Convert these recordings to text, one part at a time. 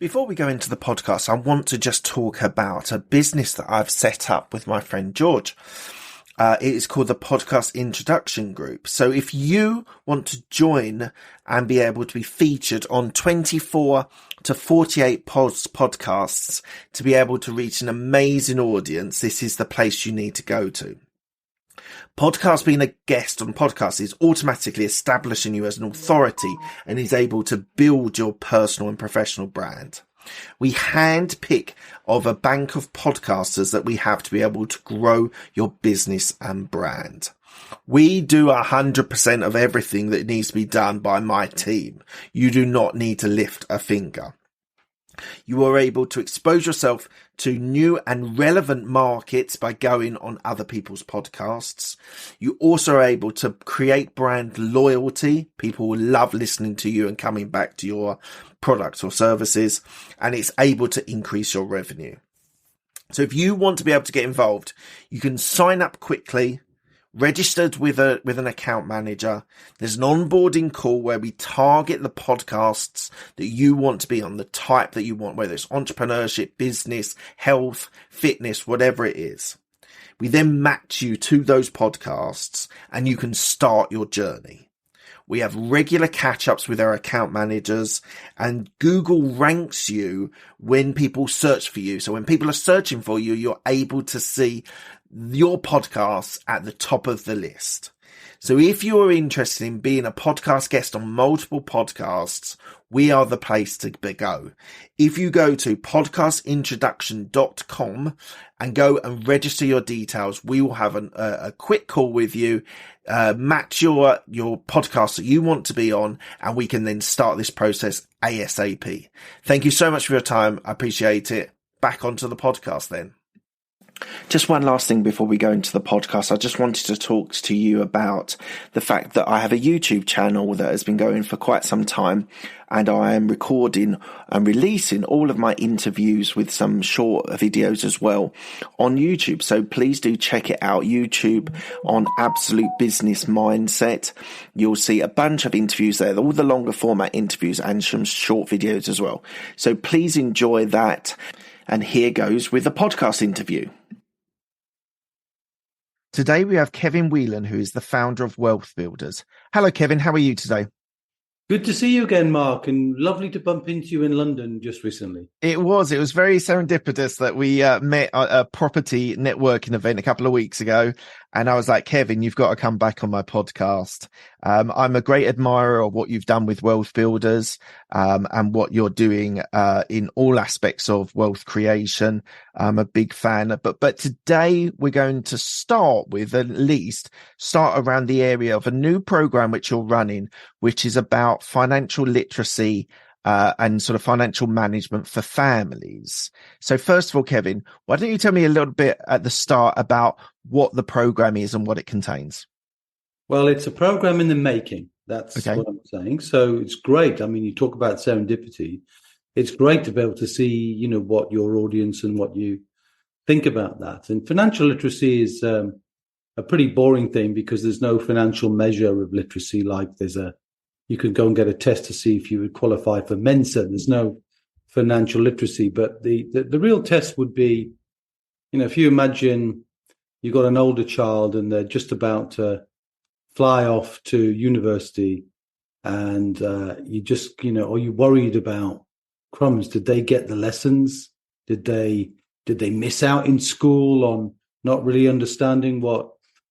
Before we go into the podcast, I want to just talk about a business that I've set up with my friend George. It is called the Podcast Introduction Group. So if you want to join and be able to be featured on 24 to 48 podcasts to be able to reach an amazing audience, this is the place you need to go to. Podcast, being a guest on podcasts, is automatically establishing you as an authority and is able to build your personal and professional brand. We handpick of a bank of podcasters that we have to be able to grow your business and brand. We do 100% of everything that needs to be done by my team. You do not need to lift a finger. You are able to expose yourself to new and relevant markets by going on other people's podcasts. You also are able to create brand loyalty. People will love listening to you and coming back to your products or services, and it's able to increase your revenue. So if you want to be able to get involved, you can sign up quickly, registered with an account manager. There's an onboarding call where we target the podcasts that you want to be on, the type that you want, whether it's entrepreneurship, business, health, fitness, whatever it is. We then match you to those podcasts and you can start your journey. We have regular catch-ups with our account managers, and Google ranks you when people search for you. So when people are searching for you, you're able to see your podcasts at the top of the list. So if you are interested in being a podcast guest on multiple podcasts, we are the place to go. If you go to podcastintroduction.com and go and register your details, we will have a quick call with you, match your podcast that you want to be on, and we can then start this process ASAP. Thank you so much for your time. I appreciate it. Back onto the podcast then. Just one last thing before we go into the podcast. I just wanted to talk to you about the fact that I have a YouTube channel that has been going for quite some time, and I am recording and releasing all of my interviews with some short videos as well on YouTube. So please do check it out. YouTube on Absolute Business Mindset. You'll see a bunch of interviews there, all the longer format interviews and some short videos as well. So please enjoy that. And here goes with the podcast interview. Today we have Kevin Whelan, who is the founder of Wealth Builders. Hello, Kevin. How are you today? Good to see you again, Mark, and lovely to bump into you in London just recently. It was very serendipitous that we met at a property networking event a couple of weeks ago. And I was like, Kevin, you've got to come back on my podcast. I'm a great admirer of what you've done with Wealth Builders, and what you're doing, in all aspects of wealth creation. I'm a big fan. But today we're going to start around the area of a new program which you're running, which is about financial literacy, and sort of financial management for families. So first of all, Kevin, why don't you tell me a little bit at the start about what the program is and what it contains? Well, it's a program in the making. That's okay. What I'm saying. So it's great. I mean, you talk about serendipity. It's great to be able to see, what your audience and what you think about that. And financial literacy is a pretty boring thing because there's no financial measure of literacy like you could go and get a test to see if you would qualify for Mensa. There's no financial literacy, but the real test would be, if you imagine you've got an older child and they're just about to fly off to university, and you just, are you worried about crumbs? Did they get the lessons? Did they miss out in school on not really understanding what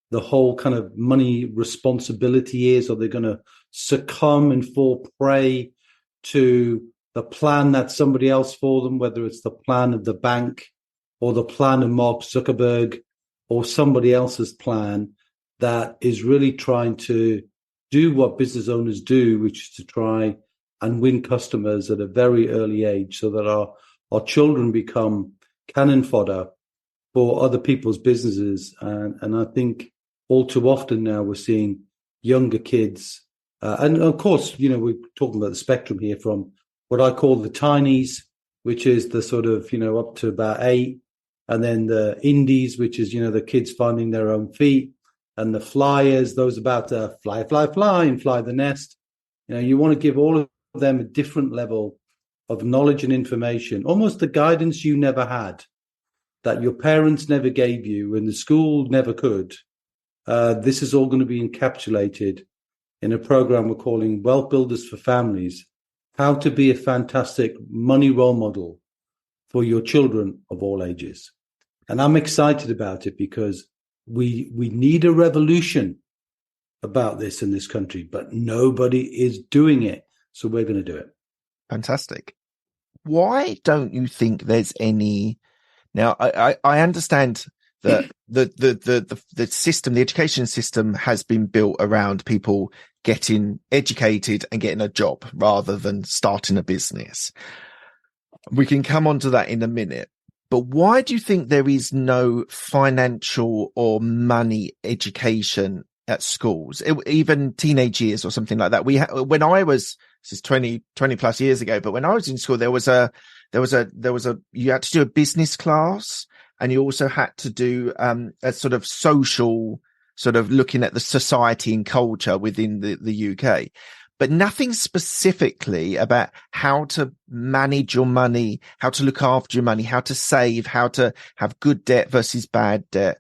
the whole kind of money responsibility is? Are they going to succumb and fall prey to the plan that's somebody else for them, whether it's the plan of the bank or the plan of Mark Zuckerberg or somebody else's plan that is really trying to do what business owners do, which is to try and win customers at a very early age so that our children become cannon fodder for other people's businesses. And I think all too often now we're seeing younger kids. And of course, we're talking about the spectrum here from what I call the tinies, which is the sort of, up to about 8, and then the indies, which is, the kids finding their own feet, and the flyers, those about to fly and fly the nest. You want to give all of them a different level of knowledge and information, almost the guidance you never had, that your parents never gave you and the school never could. This is all going to be encapsulated in a program we're calling Wealth Builders for Families, how to be a fantastic money role model for your children of all ages. And I'm excited about it because we need a revolution about this in this country, but nobody is doing it. So we're going to do it. Fantastic. Why don't you think there's any? Now, I understand that the system, the education system, has been built around people getting educated and getting a job rather than starting a business. We can come on to that in a minute. But why do you think there is no financial or money education at schools, even teenage years or something like that? When I was, this is 20 plus years ago, but when I was in school, you had to do a business class, and you also had to do a sort of social, sort of looking at the society and culture within the UK, but nothing specifically about how to manage your money, how to look after your money, how to save, how to have good debt versus bad debt.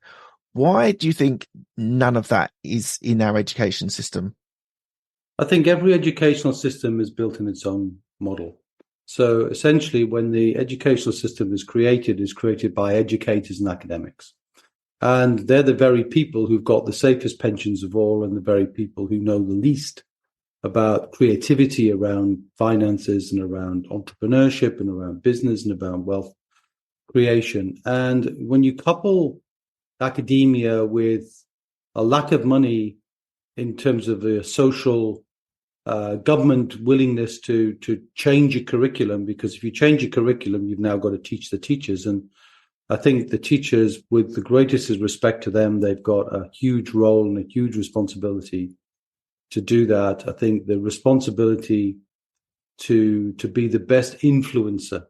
Why do you think none of that is in our education system? I think every educational system is built in its own model. So essentially, when the educational system is created by educators and academics. And they're the very people who've got the safest pensions of all, and the very people who know the least about creativity around finances and around entrepreneurship and around business and about wealth creation. And when you couple academia with a lack of money in terms of the social government willingness to change your curriculum, because if you change your curriculum, you've now got to teach the teachers. And I think the teachers, with the greatest respect to them, they've got a huge role and a huge responsibility to do that. I think the responsibility to be the best influencer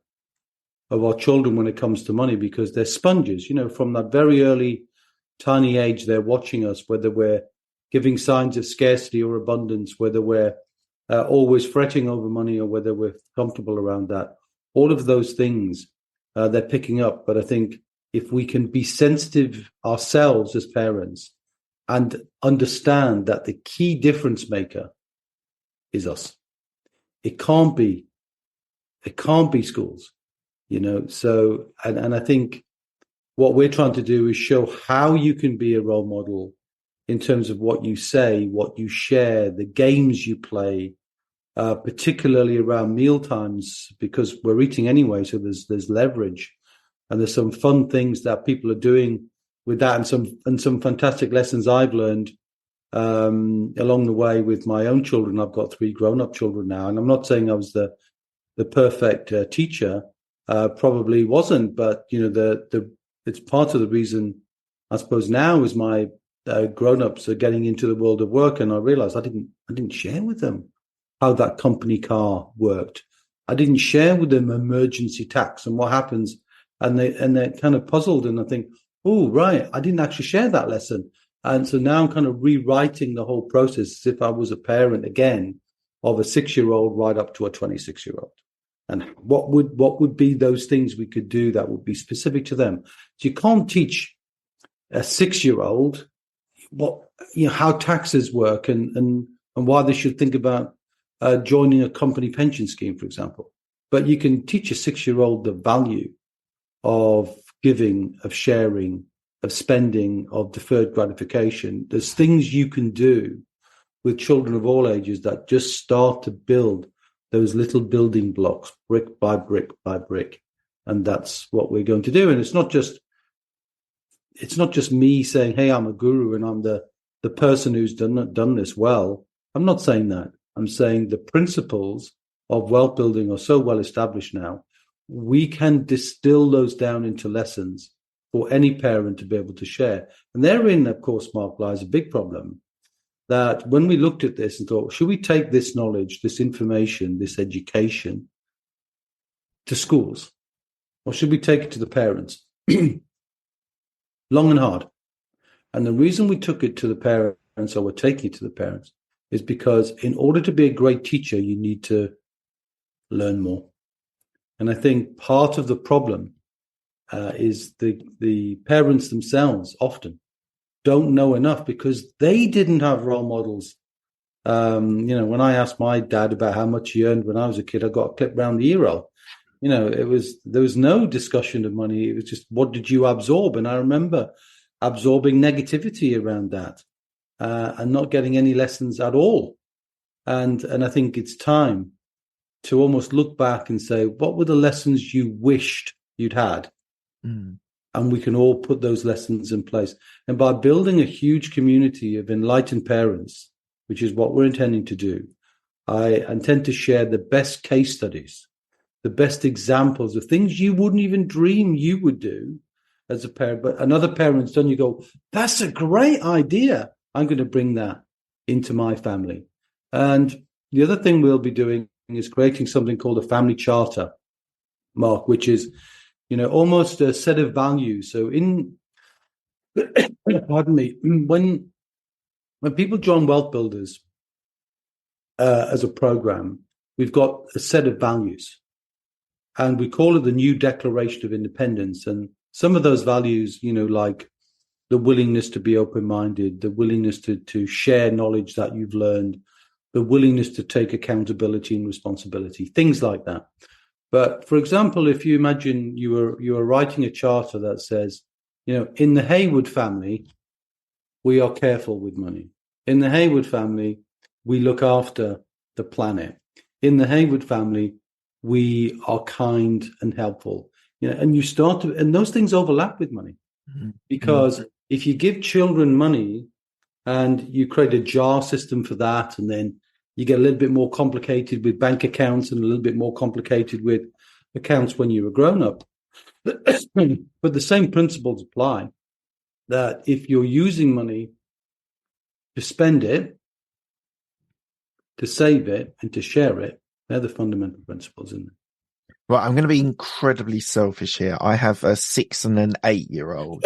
of our children when it comes to money, because they're sponges, from that very early, tiny age, they're watching us, whether we're giving signs of scarcity or abundance, whether we're always fretting over money or whether we're comfortable around that. All of those things they're picking up. But I think if we can be sensitive ourselves as parents and understand that the key difference maker is us. It can't be schools, So, and I think what we're trying to do is show how you can be a role model in terms of what you say, what you share, the games you play, particularly around meal times, because we're eating anyway, so there's leverage, and there's some fun things that people are doing with that, and some fantastic lessons I've learned along the way with my own children. I've got 3 grown-up children now, and I'm not saying I was the perfect teacher. Probably wasn't, but it's part of the reason, I suppose, now is my grown-ups are getting into the world of work, and I realized I didn't share with them how that company car worked. I didn't share with them emergency tax and what happens, and they're kind of puzzled, and I think, oh right, I didn't actually share that lesson. And so now I'm kind of rewriting the whole process as if I was a parent again of a 6-year-old right up to a 26-year-old. And what would be those things we could do that would be specific to them? So you can't teach a 6-year-old how taxes work and why they should think about joining a company pension scheme, for example. But you can teach a 6-year-old the value of giving, of sharing, of spending, of deferred gratification. There's things you can do with children of all ages that just start to build those little building blocks, brick by brick by brick. And that's what we're going to do. And it's not just me saying, hey, I'm a guru and I'm the person who's done this well. I'm not saying that. I'm saying the principles of wealth building are so well established now. We can distill those down into lessons for any parent to be able to share. And therein, of course, Mark, lies a big problem, that when we looked at this and thought, should we take this knowledge, this information, this education to schools, or should we take it to the parents? Long and hard. And the reason we took it to the parents, or we're taking it to the parents, is because in order to be a great teacher, you need to learn more. And I think part of the problem is the parents themselves often don't know enough because they didn't have role models. When I asked my dad about how much he earned when I was a kid, I got a clip round the ear roll. There was no discussion of money. It was just, what did you absorb? And I remember absorbing negativity around that and not getting any lessons at all. And I think it's time to almost look back and say, what were the lessons you wished you'd had? Mm. And we can all put those lessons in place. And by building a huge community of enlightened parents, which is what we're intending to do, I intend to share the best case studies, the best examples of things you wouldn't even dream you would do as a parent. But another parent's done, you go, that's a great idea. I'm going to bring that into my family. And the other thing we'll be doing is creating something called a family charter, Mark, which is, almost a set of values. So pardon me, when people join Wealth Builders as a program, we've got a set of values. And we call it the New Declaration of Independence. And some of those values, like the willingness to be open-minded, the willingness to share knowledge that you've learned, the willingness to take accountability and responsibility, things like that. But for example, if you imagine you were writing a charter that says, in the Haywood family, we are careful with money. In the Haywood family, we look after the planet. In the Haywood family, we are kind and helpful. And you start to, and those things overlap with money. Mm-hmm. Because if you give children money and you create a jar system for that, and then you get a little bit more complicated with bank accounts and a little bit more complicated with accounts when you were grown up. But the same principles apply, that if you're using money to spend it, to save it, and to share it, they're the fundamental principles in there. Well, I'm going to be incredibly selfish here. I have a 6 and an 8-year-old.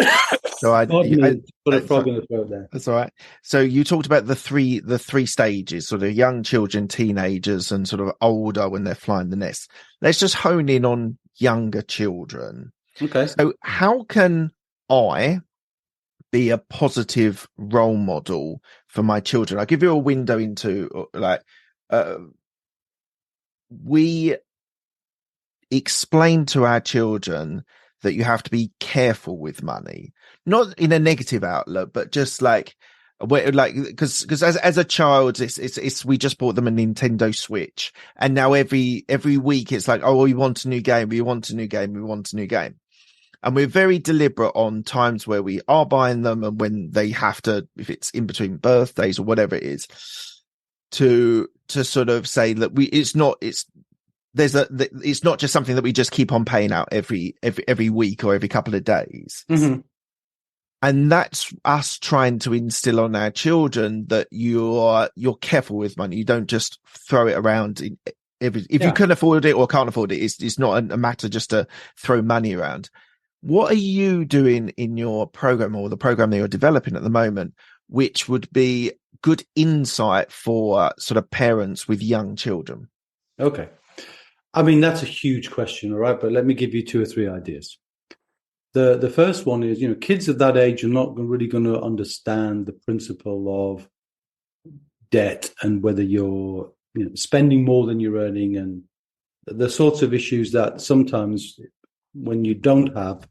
So I put a frog in the throat there. That's all right. So you talked about the three stages, sort of young children, teenagers, and sort of older when they're flying the nest. Let's just hone in on younger children. Okay. So how can I be a positive role model for my children? I'll give you a window into we explain to our children that you have to be careful with money, not in a negative outlook, but just because as a child, it's we just bought them a Nintendo Switch, and now every week it's like, oh, we want a new game, we want a new game, we want a new game. And we're very deliberate on times where we are buying them and when they have to, if it's in between birthdays or whatever it is, to sort of say that it's not just something that we just keep on paying out every week or every couple of days. Mm-hmm. And that's us trying to instill on our children that you're careful with money. You don't just throw it around if you can afford it or can't afford it. It's not a matter just to throw money around. What are you doing in your program or the program that you're developing at the moment, which would be good insight for sort of parents with young children? Okay. I mean, that's a huge question, all right? But let me give you 2 or 3 ideas. The first one is, kids of that age are not really going to understand the principle of debt and whether you're spending more than you're earning, and the sorts of issues that sometimes when you don't have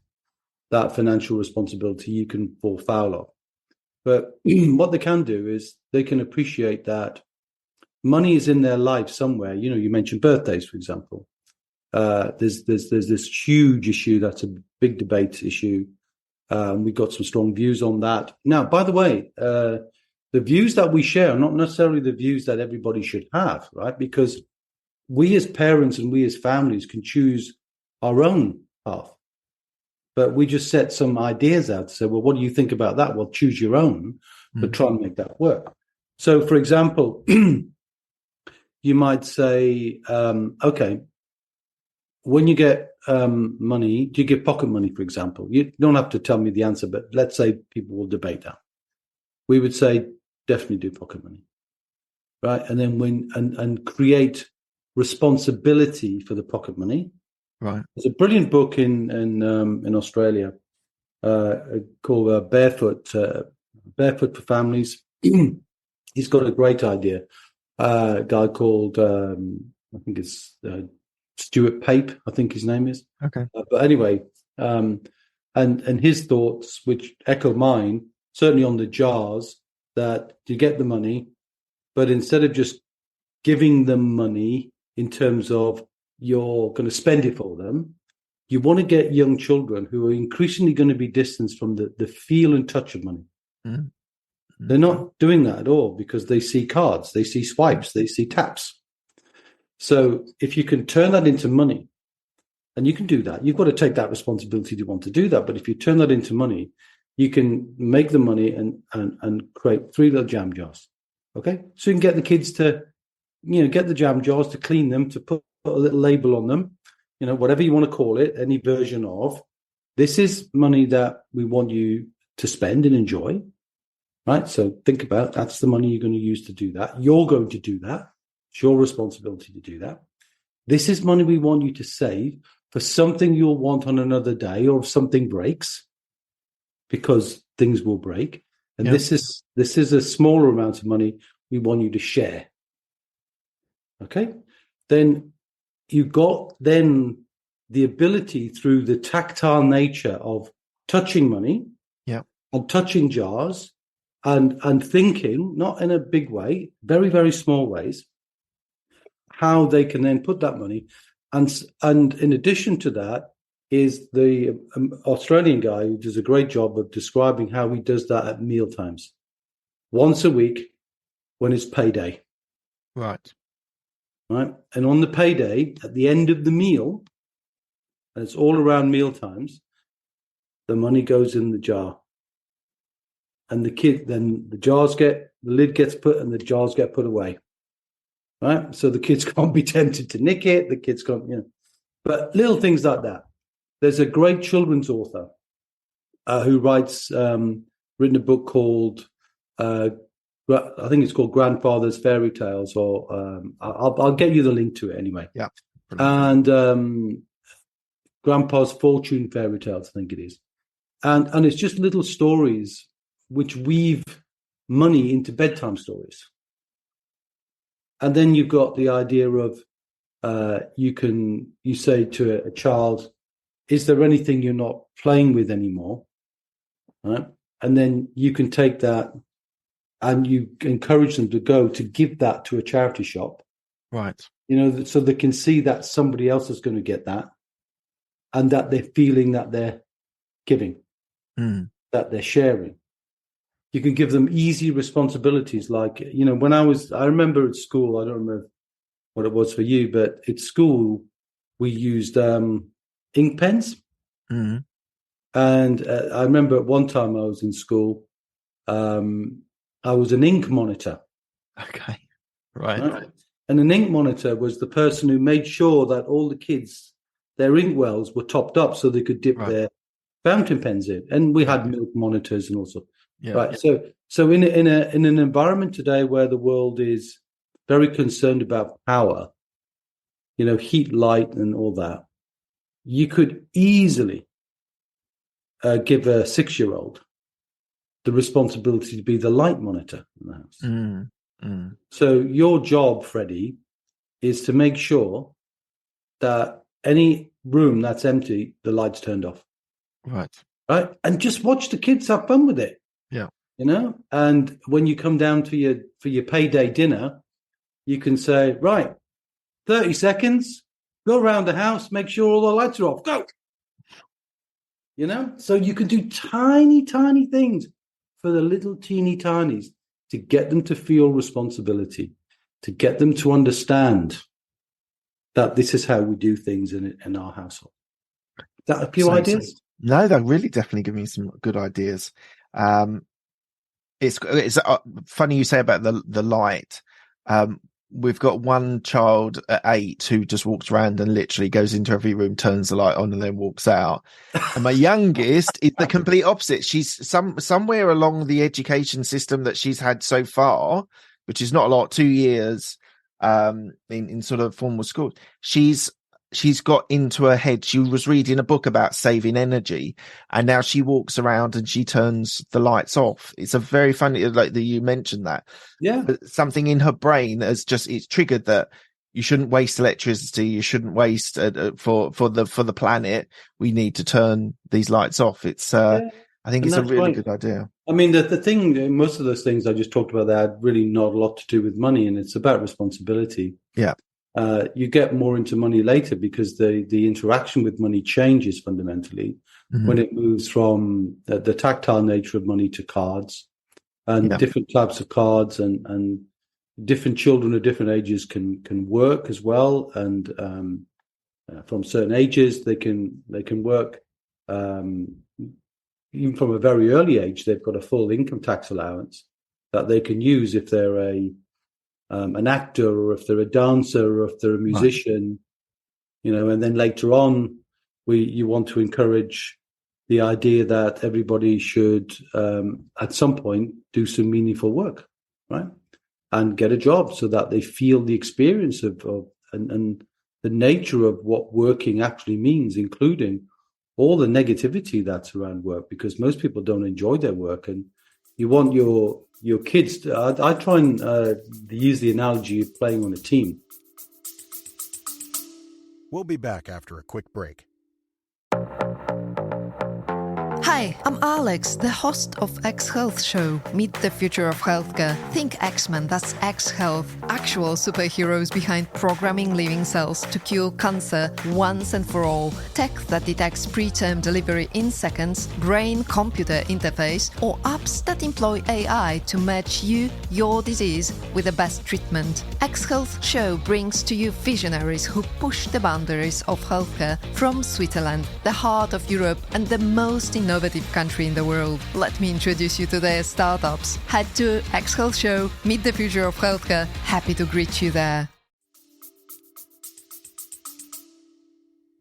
that financial responsibility, you can fall foul of. But what they can do is they can appreciate that money is in their life somewhere. You mentioned birthdays, for example. There's this huge issue that's a big debate issue. We've got some strong views on that. Now, by the way, the views that we share are not necessarily the views that everybody should have, right? Because we as parents and we as families can choose our own path. But we just set some ideas out to say, well, what do you think about that? Well, choose your own, but try and make that work. So, for example, you might say, okay, when you get money, do you give pocket money, for example? You don't have to tell me the answer, but let's say people will debate that. We would say, definitely do pocket money, right? And then and create responsibility for the pocket money. Right. There's a brilliant book in Australia called Barefoot for Families. He's got a great idea. A guy called I think it's Stuart Pape, I think his name is. Okay. But anyway, and his thoughts, which echo mine, certainly on the jars, that you get the money, but instead of just giving them money in terms of you're going to spend it for them, you want to get young children who are increasingly going to be distanced from the feel and touch of money. Mm-hmm. They're not doing that at all because they see cards, they see swipes, they see taps. So if you can turn that into money, and you can do that, you've got to take that responsibility to want to do that. But if you turn that into money, you can make the money and create 3 little jam jars. Okay, so you can get the kids to, get the jam jars, to clean them, to put a little label on them, whatever you want to call it, any version of. This is money that we want you to spend and enjoy, right? So think about, that's the money you're going to use to do that. You're going to do that. It's your responsibility to do that. This is money we want you to save for something you'll want on another day, or if something breaks, because things will break. And this is a smaller amount of money we want you to share. Okay? Then you got then the ability, through the tactile nature of touching money and touching jars and thinking, not in a big way, very, very small ways, how they can then put that money. And in addition to that is the Australian guy who does a great job of describing how he does that at meal times. Once a week when it's payday. Right. And on the payday, at the end of the meal, and it's all around meal times, the money goes in the jar. And the lid gets put and the jars get put away. Right? So the kids can't be tempted to nick it. The kids can't, But little things like that. There's a great children's author who written a book called, I think it's called Grandfather's Fairy Tales, or I'll get you the link to it anyway. Yeah. And Grandpa's Fortune Fairy Tales, I think it is. And it's just little stories which weave money into bedtime stories. And then you've got the idea of you say to a child, is there anything you're not playing with anymore? Right? And then you can take that and you encourage them to give that to a charity shop. Right. So they can see that somebody else is going to get that, and that they're feeling that they're giving, that they're sharing. You can give them easy responsibilities, like, I remember at school, I don't remember what it was for you, but at school we used ink pens. Mm-hmm. And I remember at one time I was in school, I was an ink monitor. Okay. Right. And an ink monitor was the person who made sure that all the kids, their ink wells were topped up so they could dip their fountain pens in. And we had milk monitors and all sorts. Yeah. Right. So in an environment today where the world is very concerned about power, heat, light, and all that, you could easily give a 6-year-old the responsibility to be the light monitor in the house. So your job, Freddie, is to make sure that any room that's empty, the light's turned off. Right. And just watch the kids have fun with it. Yeah. And when you come down for your payday dinner, you can say, right, 30 seconds, go around the house, make sure all the lights are off, go. So you can do tiny, tiny things for the little teeny tinies to get them to feel responsibility, to get them to understand that this is how we do things in our household. Is that a few ideas? No, that really definitely give me some good ideas. It's funny you say about the light. We've got one child at 8 who just walks around and literally goes into every room, turns the light on, and then walks out. And my youngest is the complete opposite. She's somewhere along the education system that she's had so far, which is not a lot, 2 years in sort of formal school. She's she's got into her head. She was reading a book about saving energy, and now she walks around and she turns the lights off. It's a very funny, like that you mentioned that. Yeah. Something in her brain it's triggered that you shouldn't waste electricity. You shouldn't waste for the planet. We need to turn these lights off. It's Yeah. I think And it's a that's really right. good idea. I mean, the thing, most of those things I just talked about there had really not a lot to do with money, and it's about responsibility. Yeah. You get more into money later because the interaction with money changes fundamentally when it moves from the tactile nature of money to cards and different types of cards, and different children of different ages can work as well, and from certain ages they can work. Even from a very early age, they've got a full income tax allowance that they can use if they're an actor, or if they're a dancer, or if they're a musician, and then later on, you want to encourage the idea that everybody should, at some point, do some meaningful work, right? And get a job so that they feel the experience of and the nature of what working actually means, including all the negativity that's around work, because most people don't enjoy their work, and you want your kids to, I try and use the analogy of playing on a team. We'll be back after a quick break. Hi, I'm Alex, the host of X Health Show. Meet the future of healthcare. Think X-Men, that's X Health. Actual superheroes behind programming living cells to cure cancer once and for all. Tech that detects preterm delivery in seconds, brain-computer interface, or apps that employ AI to match you, your disease, with the best treatment. X Health Show brings to you visionaries who push the boundaries of healthcare from Switzerland, the heart of Europe and the most innovative country in the world. Let me introduce you to their startups. Head to X Health Show, meet the future of healthcare. Happy to greet you there.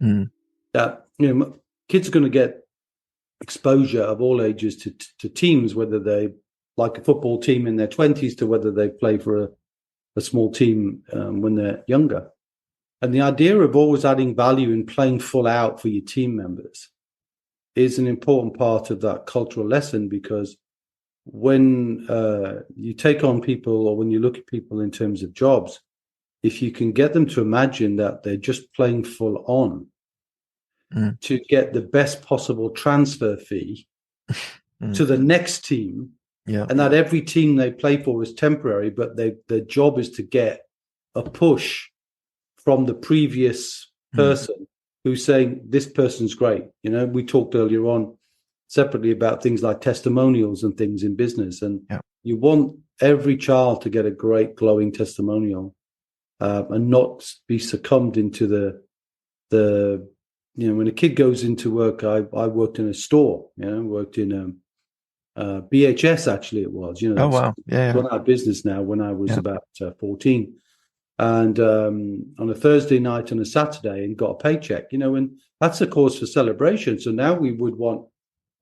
Yeah, kids are going to get exposure of all ages to teams, whether they like a football team in their 20s to whether they play for a small team when they're younger. And the idea of always adding value and playing full out for your team members is an important part of that cultural lesson, because when you take on people, or when you look at people in terms of jobs, if you can get them to imagine that they're just playing full on to get the best possible transfer fee to the next team, and that every team they play for is temporary, but their job is to get a push from the previous person who's saying, this person's great. We talked earlier on separately about things like testimonials and things in business. And you want every child to get a great glowing testimonial and not be succumbed into the when a kid goes into work. I worked in a store, worked in BHS, actually it was. Oh, wow. Yeah. Gone out of business now, when I was about 14. And on a Thursday night and a Saturday, and got a paycheck, and that's a cause for celebration. So now we would want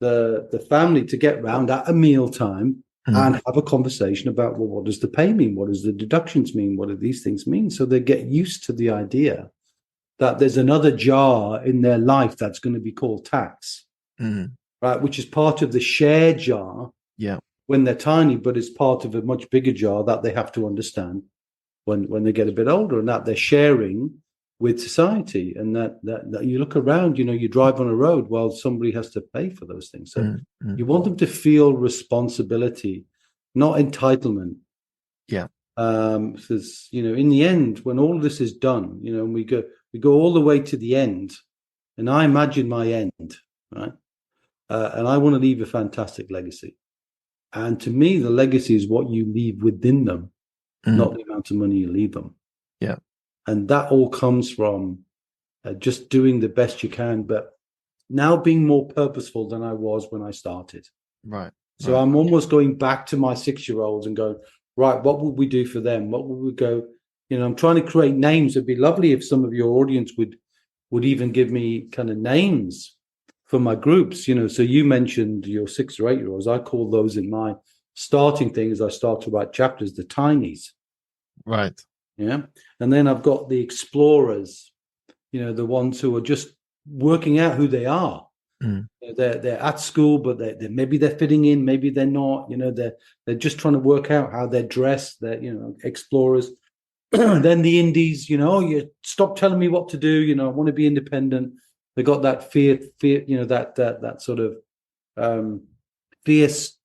the family to get round at a meal time and have a conversation about, well, what does the pay mean? What does the deductions mean? What do these things mean? So they get used to the idea that there's another jar in their life that's going to be called tax, right? Which is part of the share jar when they're tiny, but it's part of a much bigger jar that they have to understand when they get a bit older, and that they're sharing with society. And that you look around, you drive on a road, well, somebody has to pay for those things. So you want them to feel responsibility, not entitlement. Because in the end, when all of this is done, and we go all the way to the end, and I imagine my end, right? And I want to leave a fantastic legacy. And to me, the legacy is what you leave within them, not the amount of money you leave them. And that all comes from just doing the best you can, but now being more purposeful than I was when I started. So I'm almost going back to my 6-year-olds and going, right, what would we do for them? What would we go? I'm trying to create names. It'd be lovely if some of your audience would even give me kind of names for my groups. So you mentioned your 6 or 8-year-olds. I call those, in my starting thing as I start to write chapters, the tinies. And then I've got the explorers, the ones who are just working out who they are. They're at school, but maybe they're fitting in, maybe they're not. They're just trying to work out how they're dressed. They're explorers. Then the indies, you stop telling me what to do. I want to be independent. They got that fear, that sort of fierce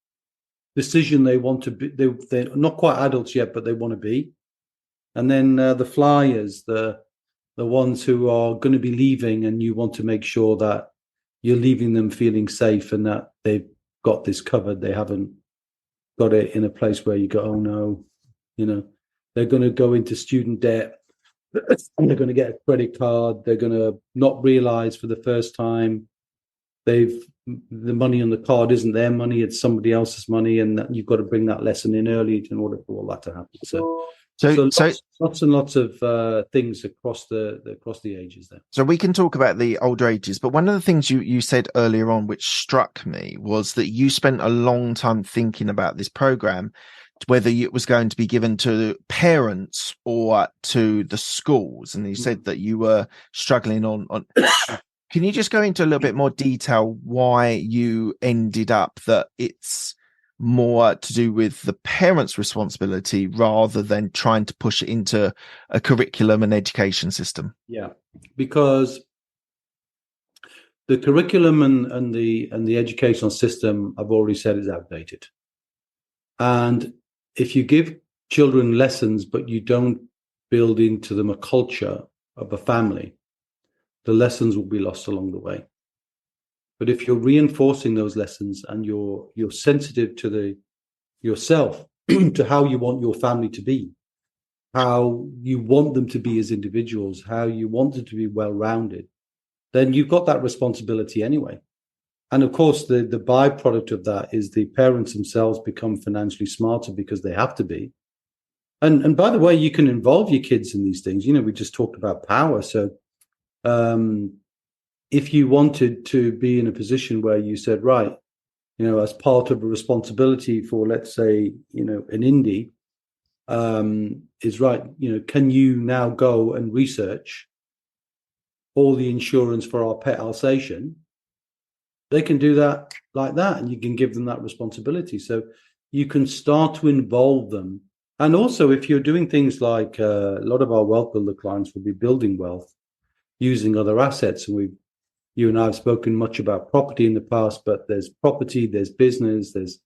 decision they want to be. They're not quite adults yet, but they want to be. And then the flyers, the ones who are going to be leaving, and you want to make sure that you're leaving them feeling safe and that they've got this covered. They haven't got it in a place where you go, oh no, they're going to go into student debt. They're going to get a credit card. They're going to not realize for the first time the money on the card isn't their money, it's somebody else's money, and that you've got to bring that lesson in early in order for all that to happen. So lots and lots of things across the ages there. So we can talk about the older ages, but one of the things you said earlier on, which struck me, was that you spent a long time thinking about this program, whether it was going to be given to parents or to the schools. And you said that you were struggling on. Can you just go into a little bit more detail why you ended up that it's more to do with the parents' responsibility rather than trying to push it into a curriculum and education system? Yeah, because the curriculum and the educational system, I've already said, is outdated. And if you give children lessons, but you don't build into them a culture of a family, the lessons will be lost along the way. But if you're reinforcing those lessons and you're sensitive to yourself, to how you want your family to be, how you want them to be as individuals, how you want them to be well-rounded, then you've got that responsibility anyway. And of course, the byproduct of that is the parents themselves become financially smarter because they have to be. And by the way, you can involve your kids in these things. We just talked about power. So if you wanted to be in a position where you said, right, as part of a responsibility for, let's say, an indie, is right, can you now go and research all the insurance for our pet Alsatian? They can do that like that, and you can give them that responsibility. So you can start to involve them. And also, if you're doing things like a lot of our wealth builder clients will be building wealth using other assets. And you and I have spoken much about property in the past, but there's property, there's business, there's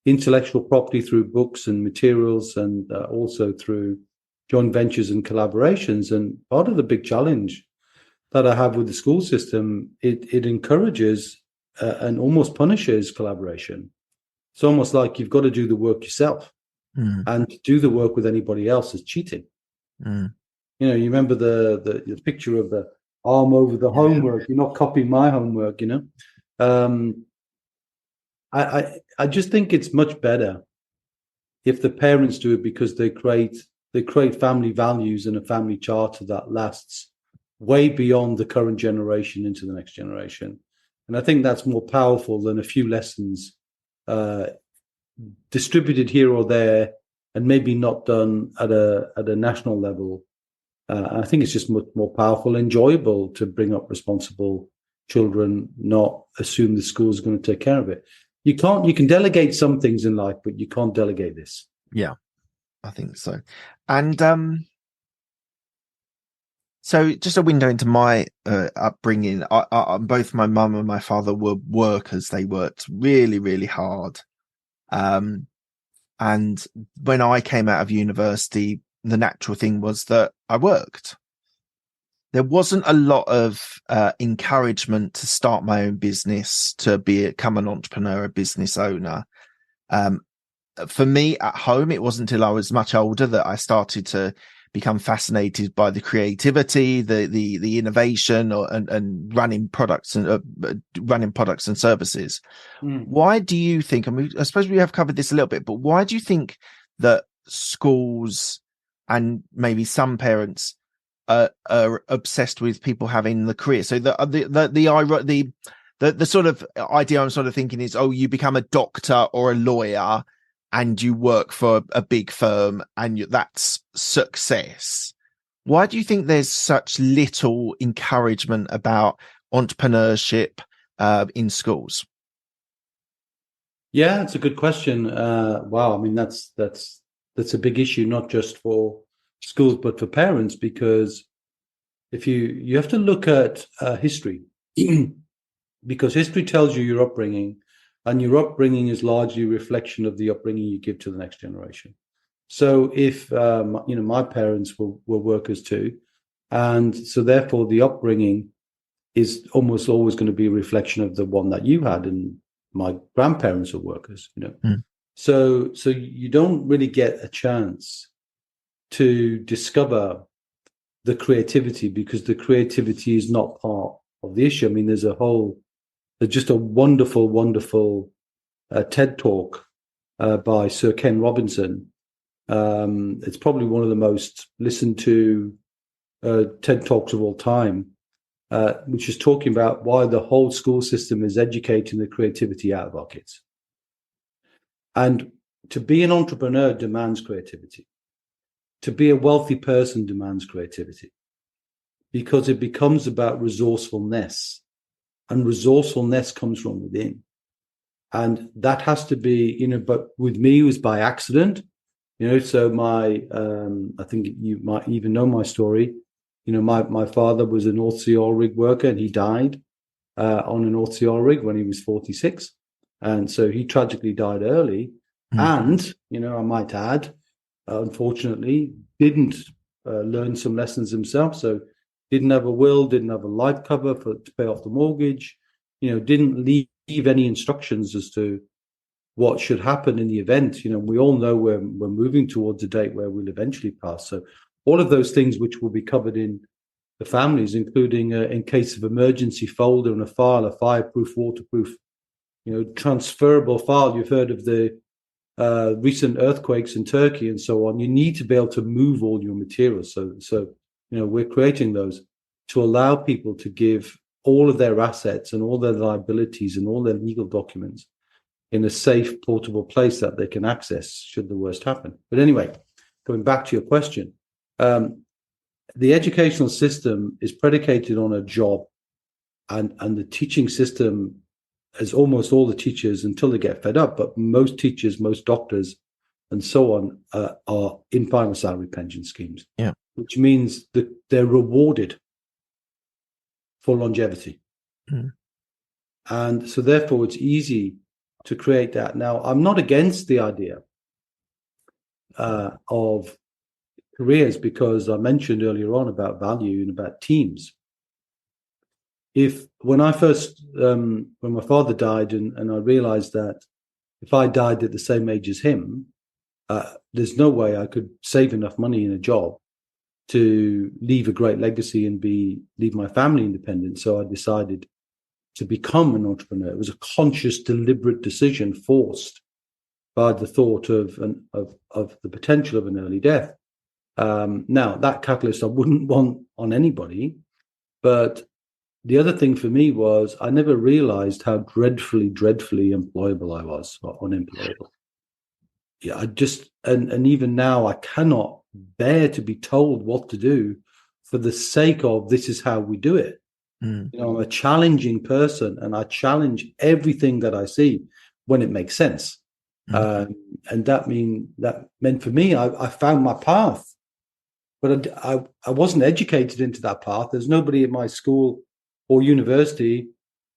intellectual property through books and materials, and also through joint ventures and collaborations. And part of the big challenge that I have with the school system, it encourages and almost punishes collaboration. It's almost like you've got to do the work yourself, and to do the work with anybody else is cheating. You remember the picture of the arm over the homework. You're not copying my homework. I just think it's much better if the parents do it, because they create family values and a family charter that lasts way beyond the current generation into the next generation. And I think that's more powerful than a few lessons distributed here or there, and maybe not done at a national level. I think it's just much more powerful, enjoyable to bring up responsible children, not assume the school's going to take care of it. You can delegate some things in life, but you can't delegate this. Yeah, I think so. And so just a window into my upbringing. I both my mum and my father were workers. They worked really, really hard. And when I came out of university, the natural thing was that I worked. There wasn't a lot of encouragement to start my own business, to become an entrepreneur, a business owner. For me at home, it wasn't until I was much older that I started to become fascinated by the creativity, the innovation, and running products and services. Why do you think? I suppose we have covered this a little bit, but why do you think that schools and maybe some parents are obsessed with people having the career? So the sort of idea I'm sort of thinking is, oh, you become a doctor or a lawyer and you work for a big firm and that's success. Why do you think there's such little encouragement about entrepreneurship in schools? Yeah, it's a good question. Wow, I mean that's a big issue, not just for schools but for parents, because if you have to look at history, because history tells you your upbringing, and your upbringing is largely a reflection of the upbringing you give to the next generation. So if my parents were workers too, and so therefore the upbringing is almost always going to be a reflection of the one that you had, and my grandparents were workers, So you don't really get a chance to discover the creativity, because the creativity is not part of the issue. I mean, there's just a wonderful, wonderful TED talk by Sir Ken Robinson. It's probably one of the most listened to TED talks of all time, which is talking about why the whole school system is educating the creativity out of our kids. And to be an entrepreneur demands creativity. To be a wealthy person demands creativity, because it becomes about resourcefulness, and resourcefulness comes from within. And that has to be, but with me, it was by accident, so I think you might even know my story. My father was a North Sea oil rig worker, and he died on a North Sea oil rig when he was 46. And so he tragically died early. And, I might add, unfortunately, didn't learn some lessons himself. So didn't have a will, didn't have a life cover to pay off the mortgage, didn't leave any instructions as to what should happen in the event. We all know we're moving towards a date where we'll eventually pass. So all of those things which will be covered in the families, including in case of emergency folder and a file, a fireproof, waterproof, transferable file. You've heard of the recent earthquakes in Turkey and so on. You need to be able to move all your materials. So we're creating those to allow people to give all of their assets and all their liabilities and all their legal documents in a safe, portable place that they can access should the worst happen. But anyway, going back to your question, the educational system is predicated on a job, and the teaching system, as almost all the teachers, until they get fed up, but most teachers, most doctors, and so on, are in final salary pension schemes. Yeah, which means that they're rewarded for longevity. And so therefore it's easy to create that. Now, I'm not against the idea of careers, because I mentioned earlier on about value and about teams. When my father died, and I realized that if I died at the same age as him, there's no way I could save enough money in a job to leave a great legacy and leave my family independent. So I decided to become an entrepreneur. It was a conscious, deliberate decision, forced by the thought of the potential of an early death. Now, that catalyst I wouldn't want on anybody, but the other thing for me was I never realized how dreadfully employable I was, or unemployable. Yeah, and even now I cannot bear to be told what to do for the sake of this is how we do it. I'm a challenging person, and I challenge everything that I see when it makes sense. And that meant for me, I found my path, but I wasn't educated into that path. There's nobody at my school or university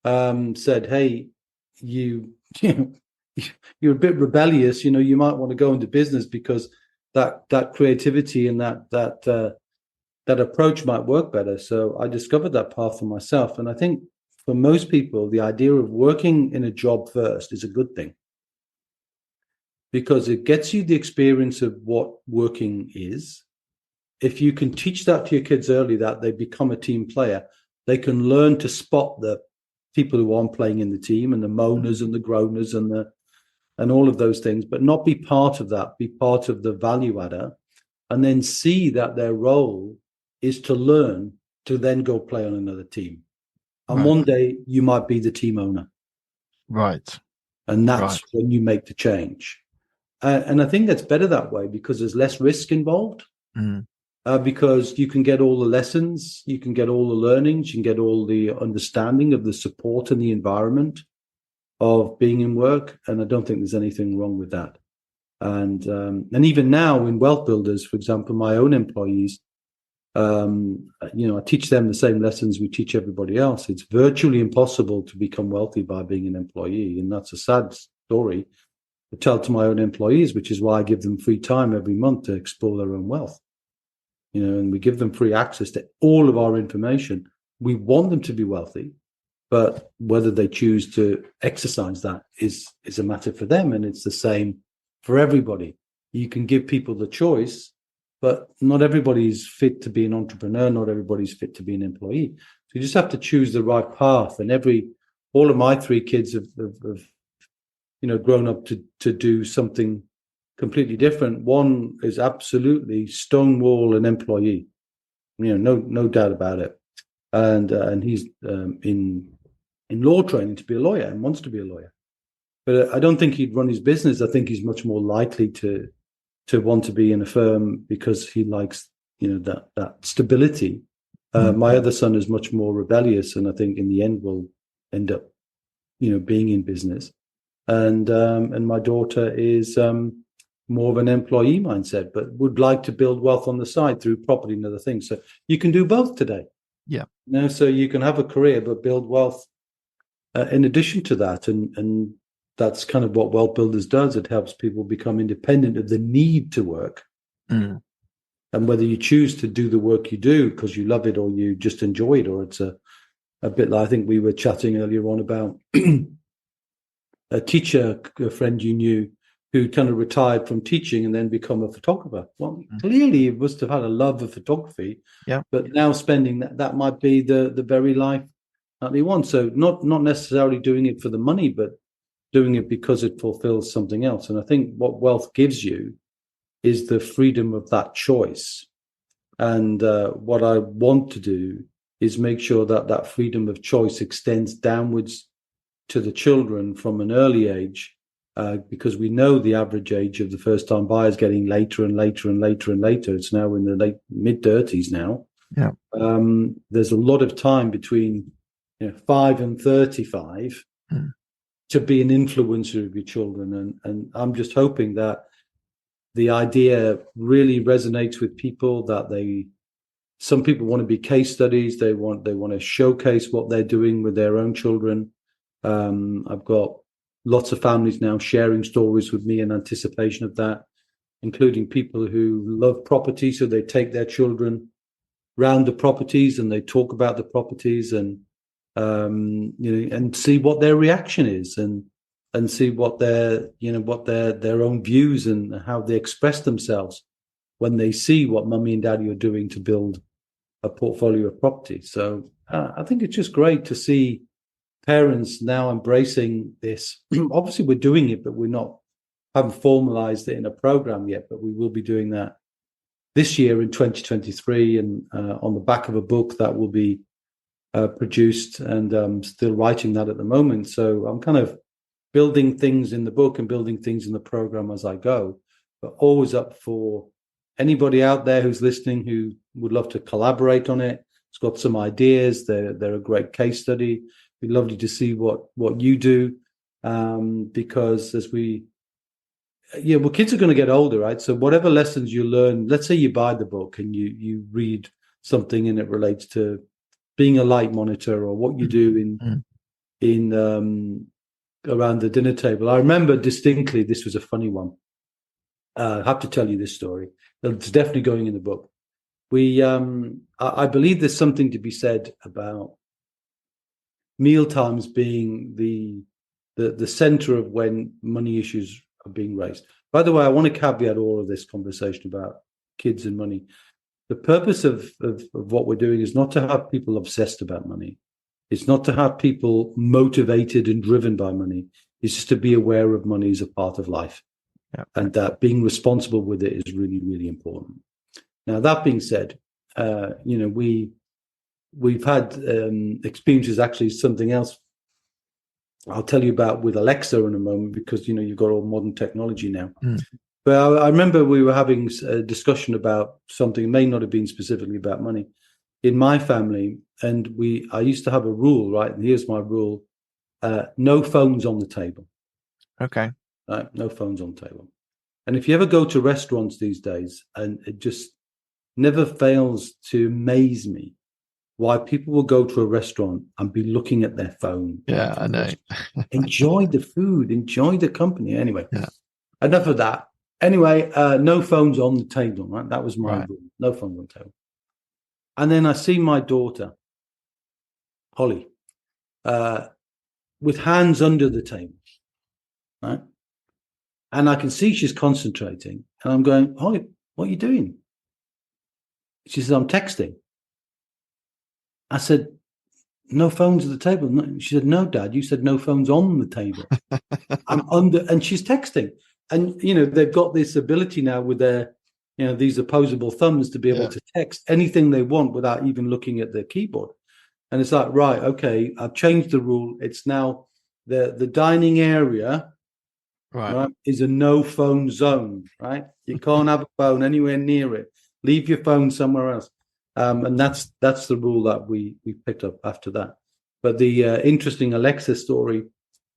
said, "Hey, you're a bit rebellious. You might want to go into business because that creativity and that approach might work better." So I discovered that path for myself. And I think for most people, the idea of working in a job first is a good thing, because it gets you the experience of what working is. If you can teach that to your kids early, that they become a team player, they can learn to spot the people who aren't playing in the team, and the moaners and the groaners and all of those things, but not be part of that, be part of the value adder, and then see that their role is to learn to then go play on another team. And one day you might be the team owner. Right. And that's when you make the change. And I think that's better that way, because there's less risk involved. because you can get all the lessons, you can get all the learnings, you can get all the understanding of the support and the environment of being in work. And I don't think there's anything wrong with that. And even now in Wealth Builders, for example, my own employees, I teach them the same lessons we teach everybody else. It's virtually impossible to become wealthy by being an employee. And that's a sad story to tell to my own employees, which is why I give them free time every month to explore their own wealth. And we give them free access to all of our information. We want them to be wealthy, but whether they choose to exercise that is a matter for them. And it's the same for everybody. You can give people the choice, but not everybody's fit to be an entrepreneur. Not everybody's fit to be an employee. So you just have to choose the right path. And all of my three kids have grown up to do something completely different. One is absolutely stonewall an employee, no doubt about it. And he's in law training to be a lawyer and wants to be a lawyer. But I don't think he'd run his business. I think he's much more likely to want to be in a firm because he likes, that stability. My other son is much more rebellious, and I think in the end will end up, being in business. And my daughter is more of an employee mindset, but would like to build wealth on the side through property and other things. So you can do both today. Yeah. So you can have a career, but build wealth in addition to that. And that's kind of what Wealth Builders does. It helps people become independent of the need to work. And whether you choose to do the work you do because you love it or you just enjoy it, or it's a bit like, I think we were chatting earlier on about a teacher, a friend you knew, who kind of retired from teaching and then become a photographer. Well, clearly he must have had a love of photography, but now spending that might be the very life that he wants. So not necessarily doing it for the money, but doing it because it fulfills something else. And I think what wealth gives you is the freedom of that choice. And what I want to do is make sure that freedom of choice extends downwards to the children from an early age, because we know the average age of the first-time buyer is getting later and later and later and later. It's now in the mid-30s now. Yeah. There's a lot of time between 5 and 35 to be an influencer of your children. And I'm just hoping that the idea really resonates with people, that some people want to be case studies. They want to showcase what they're doing with their own children. I've got lots of families now sharing stories with me in anticipation of that, including people who love property. So they take their children round the properties and they talk about the properties and see what their reaction is and see what their own views and how they express themselves when they see what mummy and daddy are doing to build a portfolio of property. So I think it's just great to see parents now embracing this. Obviously we're doing it, but haven't formalized it in a program yet, but we will be doing that this year in 2023 and on the back of a book that will be produced, and I'm still writing that at the moment. So I'm kind of building things in the book and building things in the program as I go, but always up for anybody out there who's listening who would love to collaborate on it. It's got some ideas. They're a great case study. It'd be lovely to see what you do, because as kids are going to get older, right? So whatever lessons you learn, let's say you buy the book and you read something and it relates to being a light monitor or what you do in around the dinner table. I remember distinctly, this was a funny one. I have to tell you this story. It's definitely going in the book. I believe there's something to be said about meal times being the center of when money issues are being raised. By the way, I want to caveat all of this conversation about kids and money. The purpose of what we're doing is not to have people obsessed about money. It's not to have people motivated and driven by money. It's just to be aware of money as a part of life. Yeah. And that being responsible with it is really, really important. Now, that being said, we've had experiences, actually something else I'll tell you about with Alexa in a moment, because, you've got all modern technology now. But I remember we were having a discussion about something. It may not have been specifically about money in my family, and I used to have a rule, right? And here's my rule: no phones on the table. Okay. Right? No phones on the table. And if you ever go to restaurants these days, and it just never fails to amaze me why people will go to a restaurant and be looking at their phone. Yeah, I know. Enjoy the food, enjoy the company. Anyway, Yeah. Enough of that. Anyway, no phones on the table, right? That was my rule. No phones on the table. And then I see my daughter, Holly, with hands under the table, right? And I can see she's concentrating. And I'm going, Holly, what are you doing? She says, I'm texting. I said, no phones at the table. No. She said, no, Dad, you said no phones on the table. I'm under, and she's texting. And, they've got this ability now with their, these opposable thumbs to be able to text anything they want without even looking at their keyboard. And it's like, right, okay, I've changed the rule. It's now the dining area, right, is a no phone zone, right? You can't have a phone anywhere near it. Leave your phone somewhere else. And that's the rule that we picked up after that. But the interesting Alexa story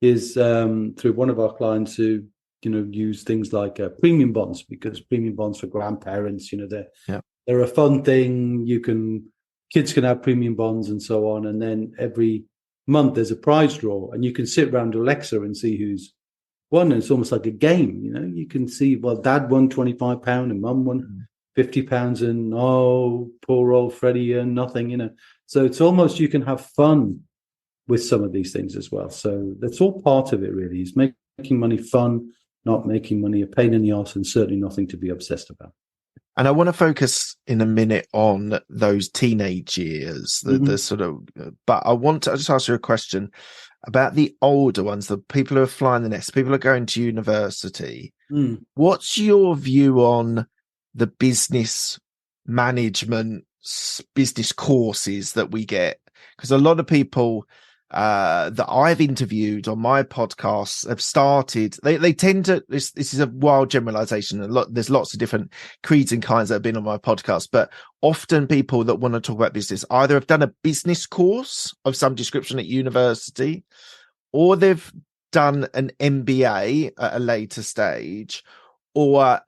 is through one of our clients who, use things like premium bonds, because premium bonds for grandparents, they're a fun thing. Kids can have premium bonds and so on. And then every month there's a prize draw, and you can sit around Alexa and see who's won. And it's almost like a game, you can see, well, Dad won £25 and Mum won £50, and poor old Freddie earned nothing, So it's almost, you can have fun with some of these things as well. So that's all part of it, really, is making money fun, not making money a pain in the arse, and certainly nothing to be obsessed about. And I want to focus in a minute on those teenage years, the sort of, but I want to just ask you a question about the older ones, the people who are flying the nest, people who are going to university. What's your view on the business management, business courses that we get? Because a lot of people that I've interviewed on my podcasts have started, they tend to, this is a wild generalization. There's lots of different creeds and kinds that have been on my podcast, but often people that want to talk about business either have done a business course of some description at university, or they've done an MBA at a later stage, or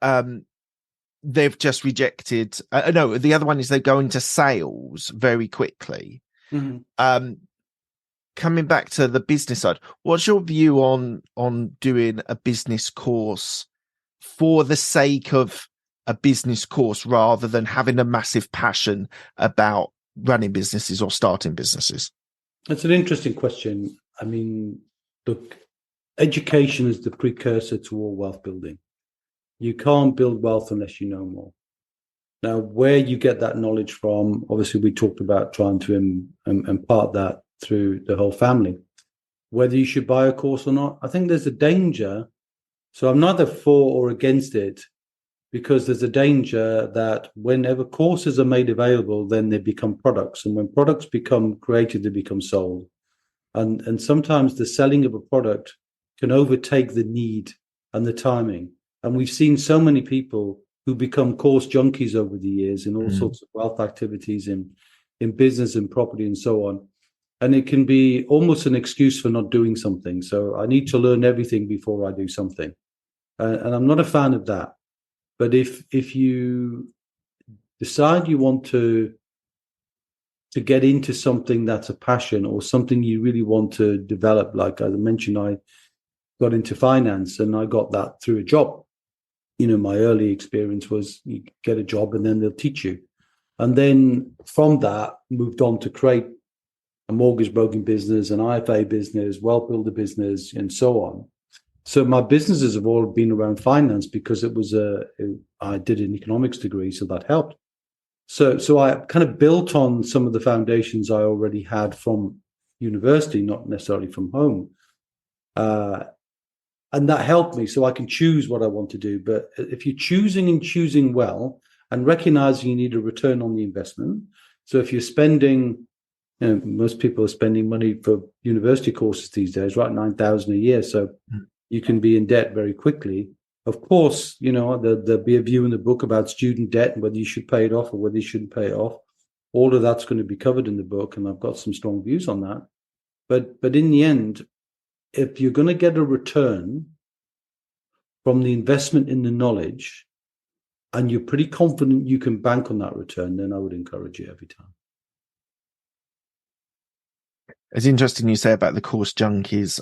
they've just rejected. No, the other one is they go into sales very quickly. Coming back to the business side, what's your view on doing a business course for the sake of a business course rather than having a massive passion about running businesses or starting businesses? That's an interesting question. I mean, look, education is the precursor to all wealth building. You can't build wealth unless you know more. Now, where you get that knowledge from, obviously we talked about trying to impart that through the whole family. Whether you should buy a course or not, I think there's a danger. So I'm neither for or against it, because there's a danger that whenever courses are made available, then they become products. And when products become created, they become sold. And sometimes the selling of a product can overtake the need and the timing. And we've seen so many people who become course junkies over the years in all sorts of wealth activities, in business and property and so on. And it can be almost an excuse for not doing something. So I need to learn everything before I do something. And I'm not a fan of that. But if you decide you want to get into something that's a passion or something you really want to develop, like as I mentioned, I got into finance and I got that through a job. My early experience was you get a job and then they'll teach you. And then from that, moved on to create a mortgage broking business, an IFA business, wealth builder business, and so on. So my businesses have all been around finance because I did an economics degree, so that helped. So I kind of built on some of the foundations I already had from university, not necessarily from home. And that helped me, so I can choose what I want to do. But if you're choosing well and recognizing you need a return on the investment, so if you're spending, most people are spending money for university courses these days, right? $9,000 a year. So you can be in debt very quickly. Of course, there'll be a view in the book about student debt and whether you should pay it off or whether you shouldn't pay it off. All of that's going to be covered in the book, and I've got some strong views on that. But in the end, if you're going to get a return from the investment in the knowledge, and you're pretty confident you can bank on that return, then I would encourage it every time. It's interesting you say about the course junkies.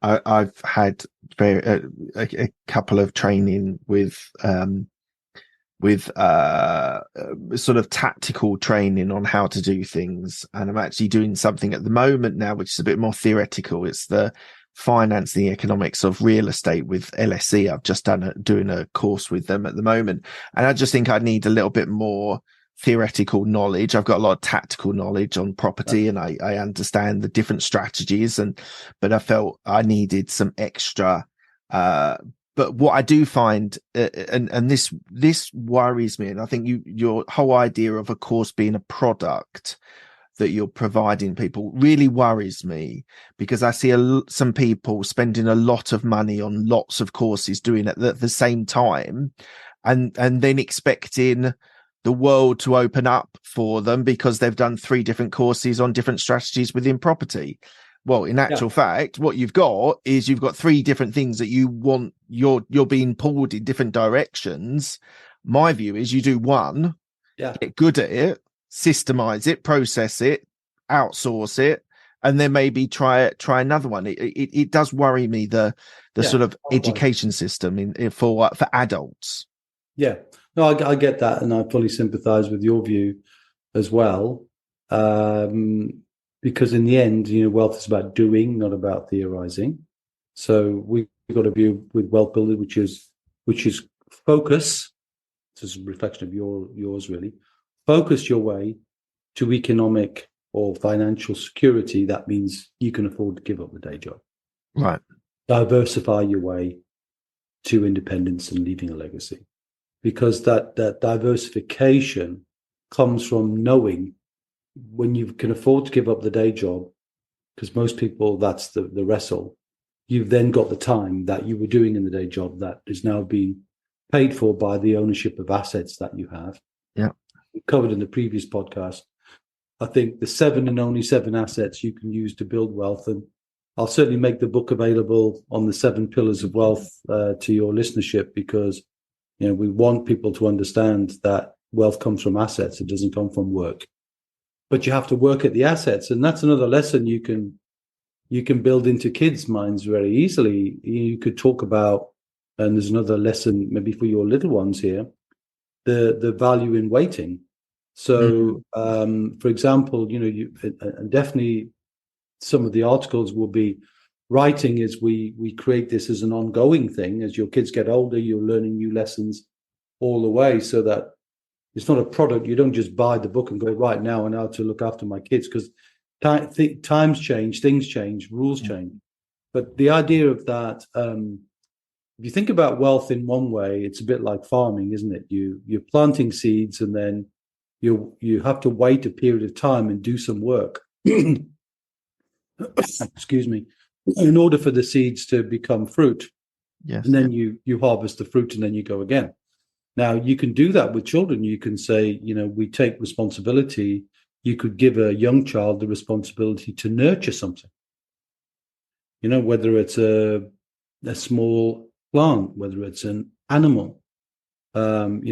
I've had a couple of training with sort of tactical training on how to do things, and I'm actually doing something at the moment now which is a bit more theoretical. It's the finance, the economics of real estate with LSE. I've just doing a course with them at the moment, and I just think I need a little bit more theoretical knowledge. I've got a lot of tactical knowledge on property, and I understand the different strategies, but I felt I needed some extra. But what I do find, and this worries me, and I think your whole idea of a course being a product that you're providing people really worries me, because I see some people spending a lot of money on lots of courses doing it at the same time, and then expecting the world to open up for them because they've done 3 different courses on different strategies within property. Well, in actual fact, what you've got is you've got 3 different things that you want. You're being pulled in different directions. My view is you do one, get good at it, systemize it, process it, outsource it, and then maybe try another one. It does worry me, the sort of education system for adults. Yeah, no, I get that, and I fully sympathise with your view as well. Because in the end, wealth is about doing, not about theorizing. So we've got a view with wealth building, which is focus. This is a reflection of yours, really. Focus your way to economic or financial security. That means you can afford to give up the day job. Right. Diversify your way to independence and leaving a legacy, because that diversification comes from knowing when you can afford to give up the day job, because most people, that's the wrestle. You've then got the time that you were doing in the day job that is now being paid for by the ownership of assets that you have. Yeah. We covered in the previous podcast, I think, the 7 and only 7 assets you can use to build wealth. And I'll certainly make the book available on the 7 pillars of wealth to your listenership, because we want people to understand that wealth comes from assets. It doesn't come from work. But you have to work at the assets, and that's another lesson you can build into kids' minds very easily. You could talk about, and there's another lesson maybe for your little ones here, the value in waiting. So, for example, and definitely some of the articles will be writing is we create this as an ongoing thing. As your kids get older, you're learning new lessons all the way, so that it's not a product. You don't just buy the book and go, right, now and now to look after my kids, because times change, things change, rules change. But the idea of that, if you think about wealth in one way, it's a bit like farming, isn't it? You're planting seeds, and then you have to wait a period of time and do some work. Excuse me, in order for the seeds to become fruit. Yes. And then you harvest the fruit, and then you go again. Now, you can do that with children. You can say, we take responsibility. You could give a young child the responsibility to nurture something. Whether it's a small plant, whether it's an animal,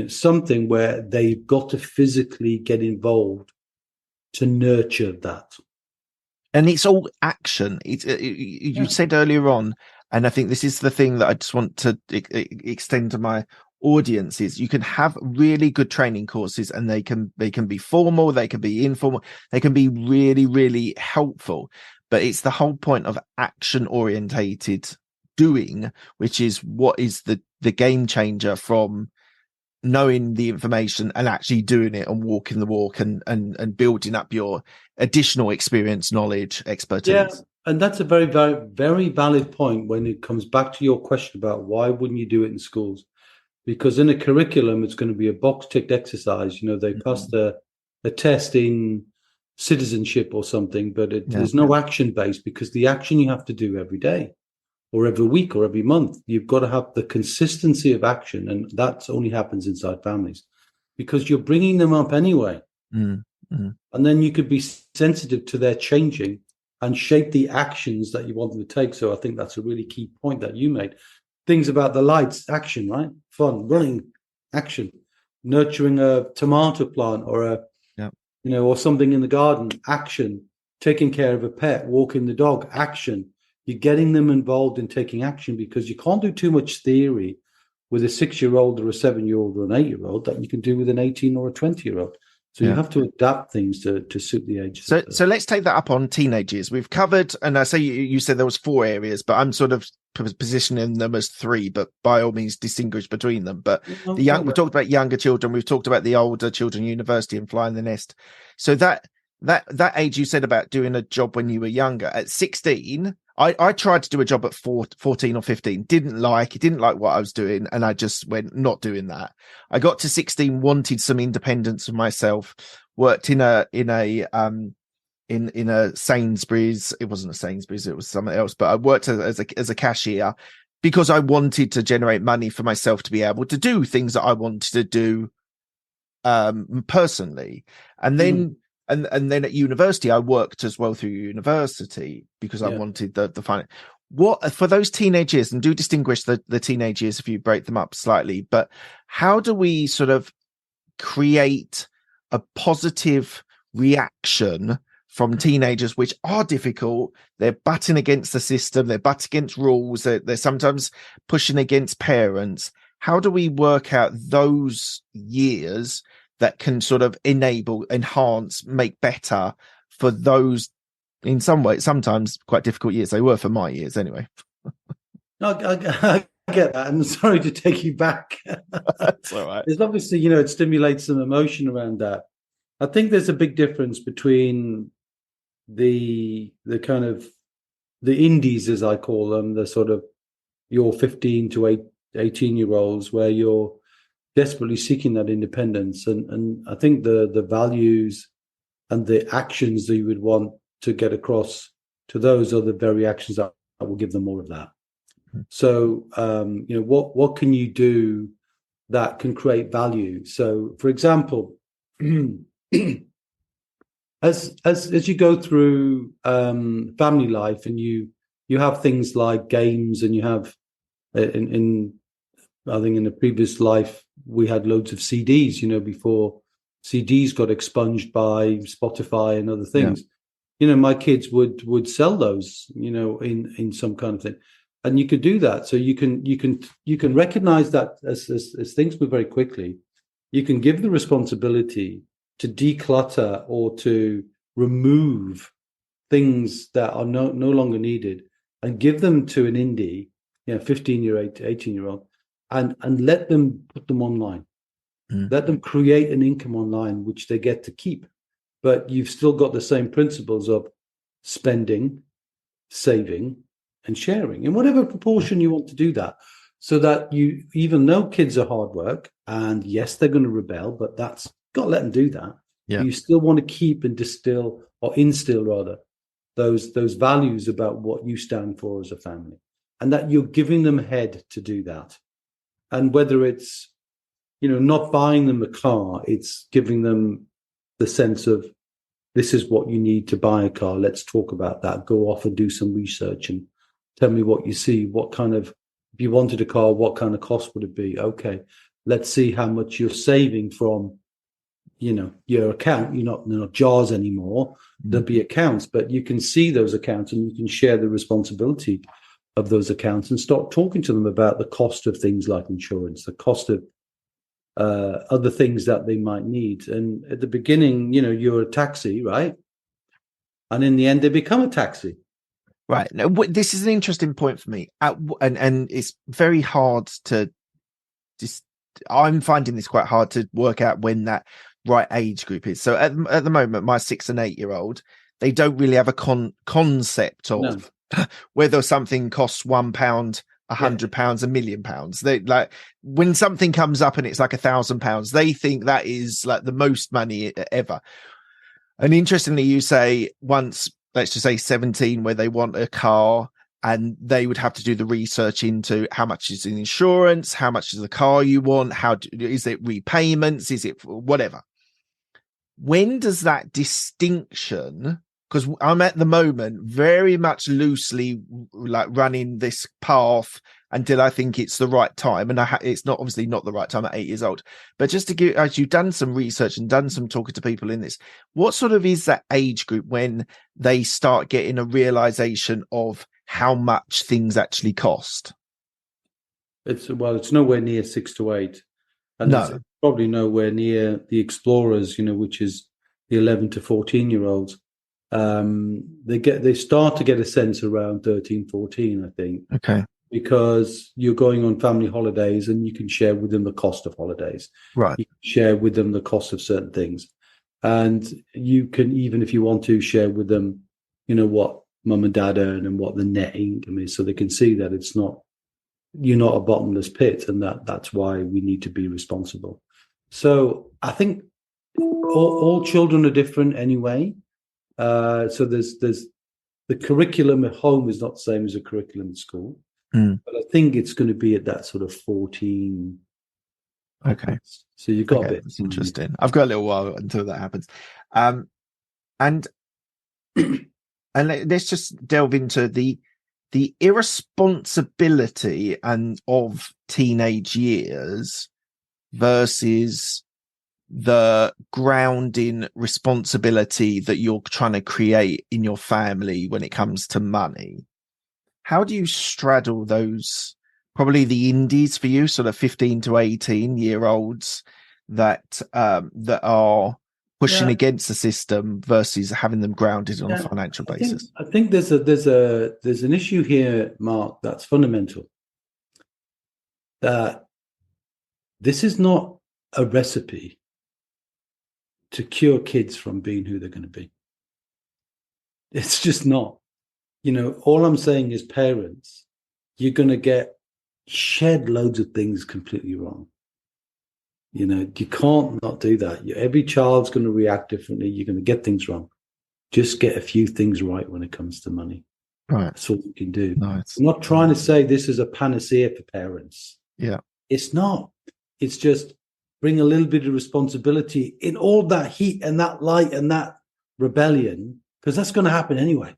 something where they've got to physically get involved to nurture that. And it's all action. You said earlier on, and I think this is the thing that I just want to extend to my audience, is you can have really good training courses, and they can be formal, they can be informal, they can be really, really helpful. But it's the whole point of action orientated doing, which is what is the game changer from knowing the information and actually doing it and walking the walk and building up your additional experience, knowledge, expertise. Yeah, and that's a very, very, very valid point when it comes back to your question about why wouldn't you do it in schools? Because in a curriculum, it's going to be a box-ticked exercise. They passed a test in citizenship or something, but there's no action-based, because the action you have to do every day, or every week or every month. You've got to have the consistency of action, and that only happens inside families because you're bringing them up anyway. And then you could be sensitive to their changing and shape the actions that you want them to take. So I think that's a really key point that you made. Things about the lights, action, right? Fun, running, action. Nurturing a tomato plant or or something in the garden, action. Taking care of a pet, walking the dog, action. You're getting them involved in taking action because you can't do too much theory with a 6-year-old or a 7-year-old or an 8-year-old that you can do with an 18 or a 20-year-old. So you have to adapt things to suit the ages. So let's take that up on teenagers. We've covered, and I say you said there was 4 areas, but I'm sort of positioning them as 3, but by all means distinguish between them. But we've talked about younger children, we've talked about the older children, university and flying the nest. So that age you said about doing a job when you were younger, at 16, I tried to do a job at 14 or 15, didn't like what I was doing, and I just went not doing that. I got to 16, wanted some independence for myself, worked in a Sainsbury's. It wasn't a Sainsbury's, it was something else, but I worked as a cashier because I wanted to generate money for myself to be able to do things that I wanted to do personally. And then and then at university, I worked as well through university because I wanted the finance. What for those teenagers, and do distinguish the teenage years if you break them up slightly, but how do we sort of create a positive reaction from teenagers, which are difficult? They're butting against the system, they're butting against rules, they're sometimes pushing against parents. How do we work out those years that can sort of enable, enhance, make better for those, in some way, sometimes quite difficult years? They were for my years anyway. No, I get that. I'm sorry to take you back. That's all right. It's obviously, it stimulates some emotion around that. I think there's a big difference between the kind of the indies, as I call them, the sort of your 15 to 18-year-olds where you're desperately seeking that independence. And I think the values and the actions that you would want to get across to those are the very actions that will give them more of that. So, what can you do that can create value? So, for example, as you go through family life and you have things like games, and you have I think in the previous life, we had loads of CDs, before CDs got expunged by Spotify and other things. Yeah. My kids would sell those, in some kind of thing. And you could do that. So you can recognize that as things move very quickly, you can give the responsibility to declutter or to remove things that are no longer needed and give them to an indie, 15-year-old, 18-year-old. And let them put them online. Let them create an income online, which they get to keep. But you've still got the same principles of spending, saving, and sharing in whatever proportion you want to do that. So that you, even though kids are hard work, and yes, they're going to rebel, but that's got to let them do that. Yeah. You still want to keep and instill those values about what you stand for as a family, and that you're giving them head to do that. And whether it's, not buying them a car, it's giving them the sense of, this is what you need to buy a car. Let's talk about that. Go off and do some research and tell me what you see. What kind of, if you wanted a car, what kind of cost would it be? Okay, let's see how much you're saving from, your account. They're not jars anymore. There'll be accounts, but you can see those accounts and you can share the responsibility of those accounts and start talking to them about the cost of things like insurance, the cost of other things that they might need. And at the beginning, you're a taxi, right? And in the end, they become a taxi. Right. Now, this is an interesting point for me. And it's very hard to I'm finding this quite hard to work out when that right age group is. So at the moment, my 6 and 8-year-old, they don't really have a concept of whether something costs £1, £100, £1 million. They like when something comes up and it's like £1,000, they think that is like the most money ever. And interestingly, you say once, let's just say 17, where they want a car, and they would have to do the research into how much is in insurance, how much is the car you want, is it repayments, is it whatever. When does that distinction, because I'm at the moment very much loosely like running this path until I think it's the right time, and it's not obviously not the right time at 8 years old, but just to give, as you've done some research and done some talking to people in this, what sort of is that age group when they start getting a realization of how much things actually cost? It's nowhere near 6 to 8, and No. it's probably nowhere near the explorers, which is the 11 to 14-year-olds. They start to get a sense around 13, 14, I think. Okay. Because you're going on family holidays and you can share with them the cost of holidays. Right. You can share with them the cost of certain things. And you can, even if you want to, share with them, what mum and dad earn and what the net income is, so they can see that you're not a bottomless pit, and that's why we need to be responsible. So I think all children are different anyway. So there's the curriculum at home is not the same as a curriculum at school. But I think it's going to be at that sort of 14. Okay. So you've got a bit. That's interesting. I've got a little while until that happens. And let's just delve into the irresponsibility of teenage years versus the grounding responsibility that you're trying to create in your family when it comes to money. How do you straddle those, probably the indies for you, sort of 15 to 18-year-olds that are pushing against the system versus having them grounded on a financial basis? I think there's an issue here, Mark, that's fundamental. That this is not a recipe to cure kids from being who they're going to be. It's just not. All I'm saying is, parents, you're going to get shed loads of things completely wrong. You can't not do that. Every child's going to react differently. You're going to get things wrong. Just get a few things right when it comes to money. Right. That's all you can do. Nice. I'm not trying to say this is a panacea for parents. Yeah. It's not. It's just bring a little bit of responsibility in all that heat and that light and that rebellion, because that's going to happen anyway.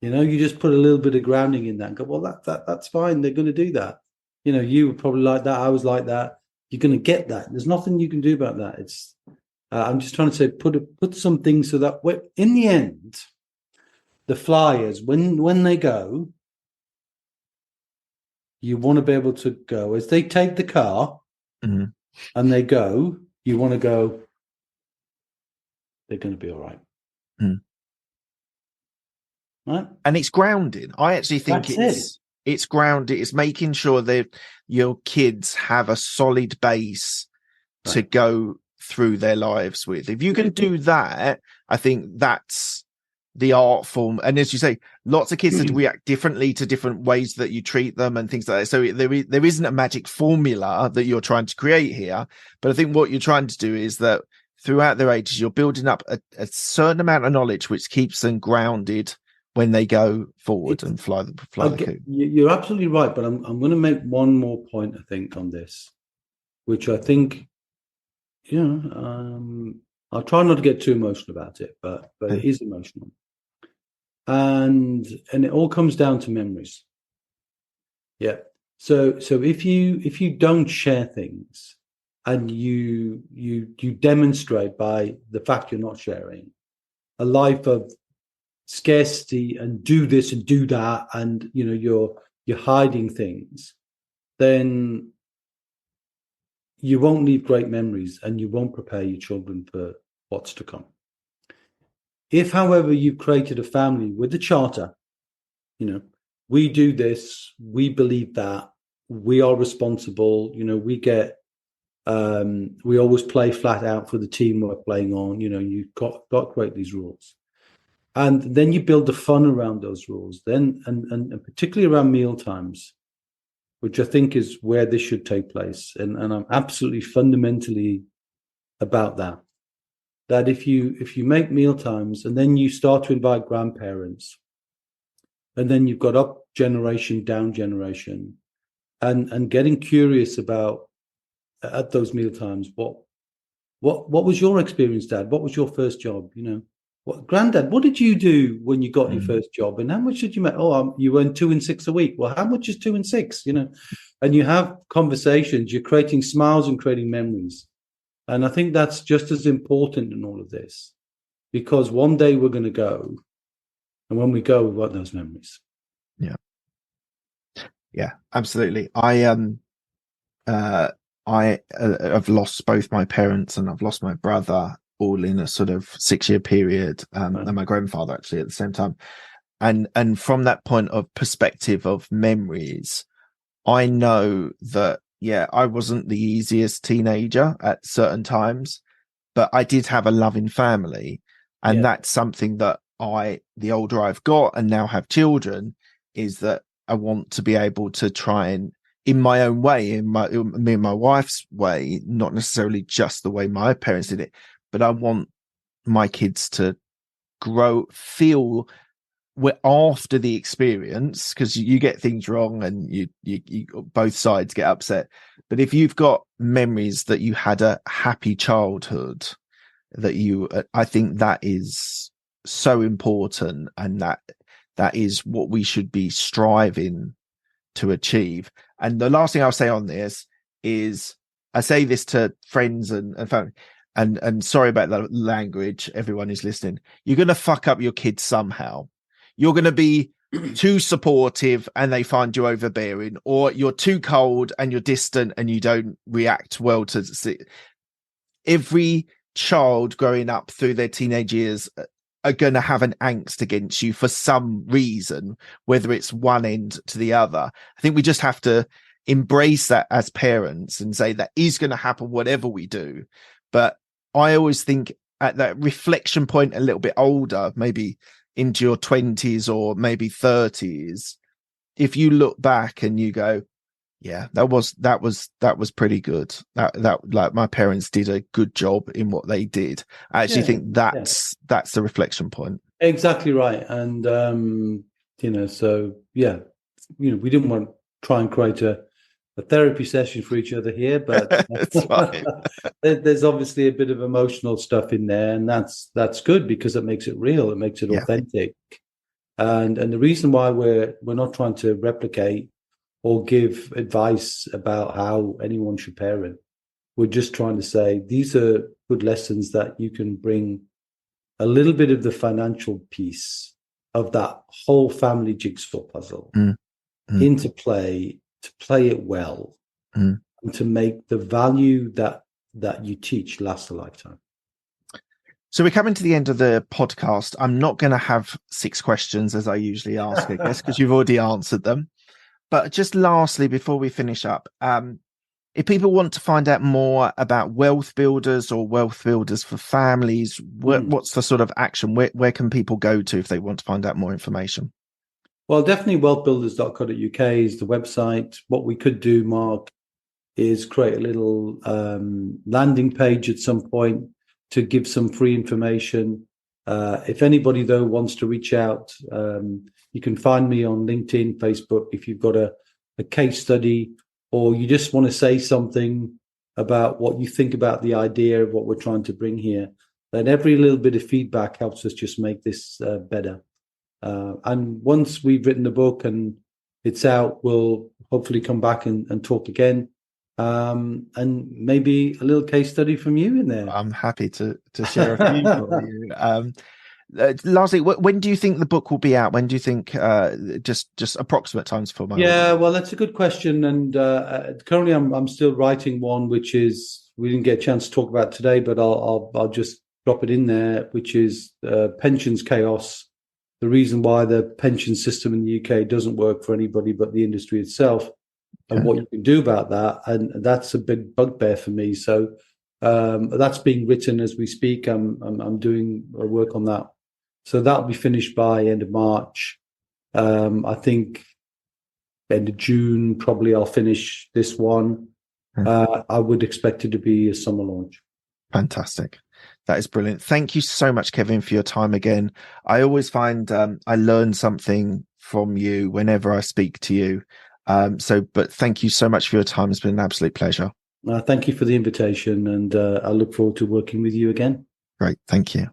You just put a little bit of grounding in that and go, well, that's fine. They're going to do that. You were probably like that. I was like that. You're going to get that. There's nothing you can do about that. It's. I'm just trying to say, put some things so that in the end, the flyers, when they go, you want to be able to go as they take the car and they go. You want to go. They're going to be all right. Right? And it's grounding. I actually think it's grounded. It's making sure that your kids have a solid base to go through their lives with. If you can do that, I think that's the art form. And as you say, lots of kids that react differently to different ways that you treat them and things like that. So there isn't a magic formula that you're trying to create here. But I think what you're trying to do is that throughout their ages, you're building up a certain amount of knowledge which keeps them grounded when they go forward and fly the coop. You're absolutely right, but I'm going to make one more point, I think, on this, which I think, I'll try not to get too emotional about it, but it is emotional, and it all comes down to memories. Yeah. So if you don't share things, and you demonstrate by the fact you're not sharing a life of scarcity and do this and do that, and you're hiding things, then you won't leave great memories and you won't prepare your children for what's to come. If, however, you've created a family with a charter, we do this, we believe that, we are responsible, we get we always play flat out for the team we're playing on, you've got to create these rules. And then you build the fun around those rules, then and particularly around meal times, which I think is where this should take place. And I'm absolutely fundamentally about that. That if you make meal times and then you start to invite grandparents and then you've got up generation, down generation, and getting curious about at those meal times, what was your experience, Dad? What was your first job? Granddad, what did you do when you got your first job, and how much did you make? Oh, you earned 2 and 6 a week. Well, how much is 2 and 6? And you have conversations. You're creating smiles and creating memories, and I think that's just as important in all of this, because one day we're going to go, and when we go, we want those memories. Yeah, absolutely. I have lost both my parents, and I've lost my brother all in a sort of 6-year period, and my grandfather actually at the same time. And from that point of perspective of memories, I know that, I wasn't the easiest teenager at certain times, but I did have a loving family. And that's something that the older I've got and now have children, is that I want to be able to try and, in my own way, me and my wife's way, not necessarily just the way my parents did it, but I want my kids to feel after the experience, because you get things wrong and you both sides get upset. But if you've got memories that you had a happy childhood, I think that is so important, and that is what we should be striving to achieve. And the last thing I'll say on this is, I say this to friends and family, and sorry about the language, everyone who's listening. You're going to fuck up your kids somehow. You're going to be too supportive and they find you overbearing, or you're too cold and you're distant and you don't react well to see. Every child growing up through their teenage years are going to have an angst against you for some reason, whether it's one end to the other. I think we just have to embrace that as parents and say that is going to happen whatever we do. But I always think at that reflection point, a little bit older, maybe into your 20s or maybe 30s, if you look back and you go, that was pretty good. That like, my parents did a good job in what they did. I actually think that's the reflection point. Exactly right. And we didn't want to try and create a therapy session for each other here, but there's obviously a bit of emotional stuff in there, and that's good, because it makes it real, it makes it authentic. And the reason why we're not trying to replicate or give advice about how anyone should parent. We're just trying to say these are good lessons that you can bring a little bit of the financial piece of that whole family jigsaw puzzle into play, to play it well, and to make the value that you teach last a lifetime. So we're coming to the end of the podcast. I'm not going to have 6 questions as I usually ask, I guess, because you've already answered them. But just lastly, before we finish up, if people want to find out more about wealth builders or wealth builders for families, what's the sort of action? Where can people go to if they want to find out more information? Well, definitely wealthbuilders.co.uk is the website. What we could do, Mark, is create a little landing page at some point to give some free information. If anybody, though, wants to reach out, you can find me on LinkedIn, Facebook. If you've got a case study, or you just want to say something about what you think about the idea of what we're trying to bring here, then every little bit of feedback helps us just make this better. And once we've written the book and it's out, we'll hopefully come back and talk again. And maybe a little case study from you in there. I'm happy to share a few for you. Lastly, when do you think the book will be out? When do you think, just approximate times for my audience? Well, that's a good question. And currently I'm still writing one, which is, we didn't get a chance to talk about today, but I'll just drop it in there, which is pensions chaos. The reason why the pension system in the UK doesn't work for anybody but the industry itself, and what you can do about that. And that's a big bugbear for me. So that's being written as we speak. I'm doing work on that. So that'll be finished by end of March. I think end of June, probably I'll finish this one. I would expect it to be a summer launch. Fantastic. That is brilliant. Thank you so much, Kevin, for your time again. I always find I learn something from you whenever I speak to you. But thank you so much for your time. It's been an absolute pleasure. Thank you for the invitation, and I look forward to working with you again. Great. Thank you.